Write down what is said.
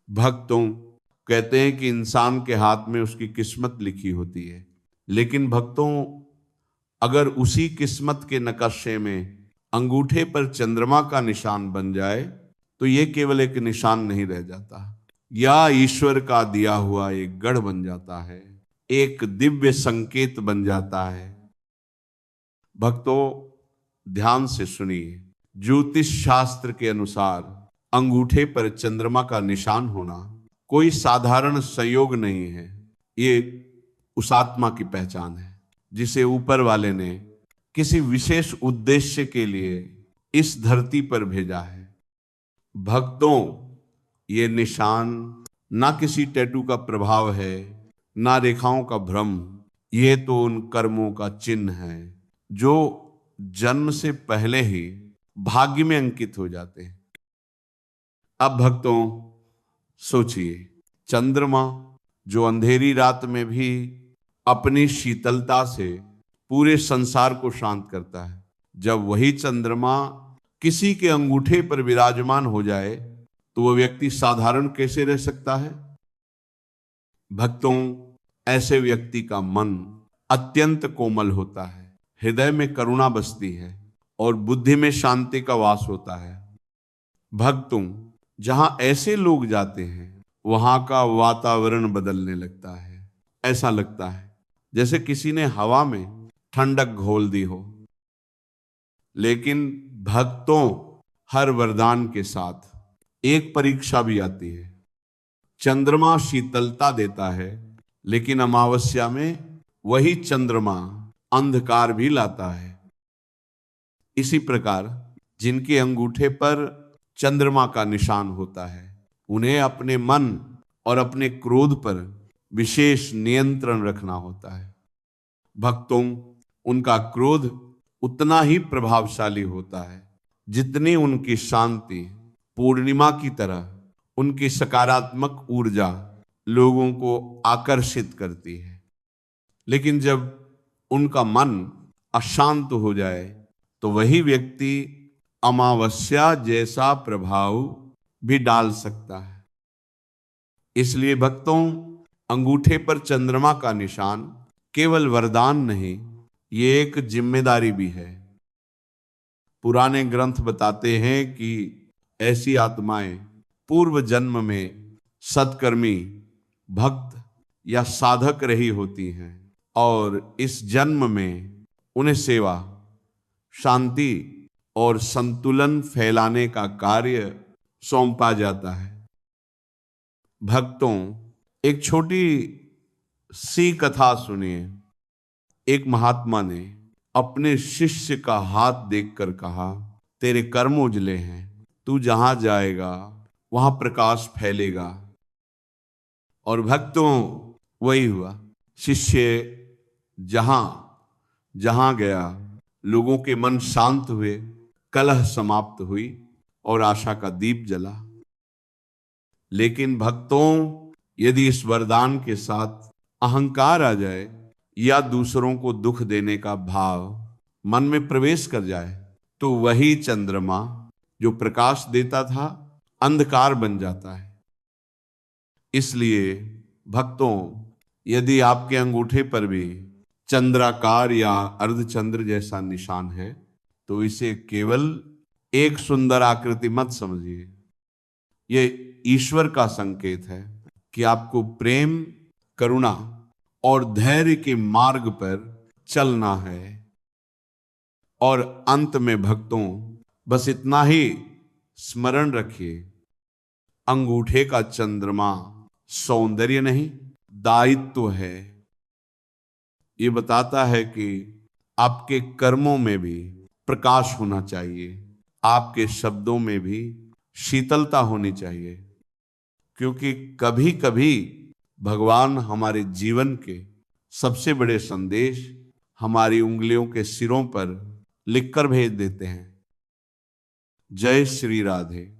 भक्तों, कहते हैं कि इंसान के हाथ में उसकी किस्मत लिखी होती है, लेकिन भक्तों, अगर उसी किस्मत के नक्शे में अंगूठे पर चंद्रमा का निशान बन जाए तो ये केवल एक निशान नहीं रह जाता, या ईश्वर का दिया हुआ एक गढ़ बन जाता है, एक दिव्य संकेत बन जाता है। भक्तों, ध्यान से सुनिए। ज्योतिष शास्त्र के अनुसार अंगूठे पर चंद्रमा का निशान होना कोई साधारण संयोग नहीं है। ये उस आत्मा की पहचान है जिसे ऊपर वाले ने किसी विशेष उद्देश्य के लिए इस धरती पर भेजा है। भक्तों, ये निशान ना किसी टैटू का प्रभाव है, ना रेखाओं का भ्रम। ये तो उन कर्मों का चिन्ह है जो जन्म से पहले ही भाग्य में अंकित हो जाते हैं। अब भक्तों सोचिए, चंद्रमा जो अंधेरी रात में भी अपनी शीतलता से पूरे संसार को शांत करता है, जब वही चंद्रमा किसी के अंगूठे पर विराजमान हो जाए तो वह व्यक्ति साधारण कैसे रह सकता है? भक्तों, ऐसे व्यक्ति का मन अत्यंत कोमल होता है, हृदय में करुणा बसती है और बुद्धि में शांति का वास होता है। भक्तों, जहां ऐसे लोग जाते हैं वहां का वातावरण बदलने लगता है। ऐसा लगता है जैसे किसी ने हवा में ठंडक घोल दी हो। लेकिन भक्तों, हर वरदान के साथ एक परीक्षा भी आती है। चंद्रमा शीतलता देता है, लेकिन अमावस्या में वही चंद्रमा अंधकार भी लाता है। इसी प्रकार जिनके अंगूठे पर चंद्रमा का निशान होता है, उन्हें अपने मन और अपने क्रोध पर विशेष नियंत्रण रखना होता है। भक्तों, उनका क्रोध उतना ही प्रभावशाली होता है जितनी उनकी शांति। पूर्णिमा की तरह उनकी सकारात्मक ऊर्जा लोगों को आकर्षित करती है। लेकिन जब उनका मन अशांत हो जाए तो वही व्यक्ति अमावस्या जैसा प्रभाव भी डाल सकता है। इसलिए भक्तों, अंगूठे पर चंद्रमा का निशान केवल वरदान नहीं, ये एक जिम्मेदारी भी है। पुराने ग्रंथ बताते हैं कि ऐसी आत्माएं पूर्व जन्म में सत्कर्मी, भक्त या साधक रही होती हैं और इस जन्म में उन्हें सेवा, शांति और संतुलन फैलाने का कार्य सौंपा जाता है। भक्तों, एक छोटी सी कथा सुनिए। एक महात्मा ने अपने शिष्य का हाथ देखकर कहा, तेरे कर्म उजले हैं, तू जहां जाएगा वहां प्रकाश फैलेगा। और भक्तों, वही हुआ। शिष्य जहां जहां गया, लोगों के मन शांत हुए, कलह समाप्त हुई और आशा का दीप जला। लेकिन भक्तों, यदि इस वरदान के साथ अहंकार आ जाए या दूसरों को दुख देने का भाव मन में प्रवेश कर जाए तो वही चंद्रमा जो प्रकाश देता था अंधकार बन जाता है। इसलिए भक्तों, यदि आपके अंगूठे पर भी चंद्राकार या अर्धचंद्र जैसा निशान है तो इसे केवल एक सुंदर आकृति मत समझिए। यह ईश्वर का संकेत है कि आपको प्रेम, करुणा और धैर्य के मार्ग पर चलना है। और अंत में भक्तों, बस इतना ही स्मरण रखिए, अंगूठे का चंद्रमा सौंदर्य नहीं, दायित्व है। ये बताता है कि आपके कर्मों में भी प्रकाश होना चाहिए, आपके शब्दों में भी शीतलता होनी चाहिए, क्योंकि कभी कभी भगवान हमारे जीवन के सबसे बड़े संदेश हमारी उंगलियों के सिरों पर लिखकर भेज देते हैं। जय श्री राधे।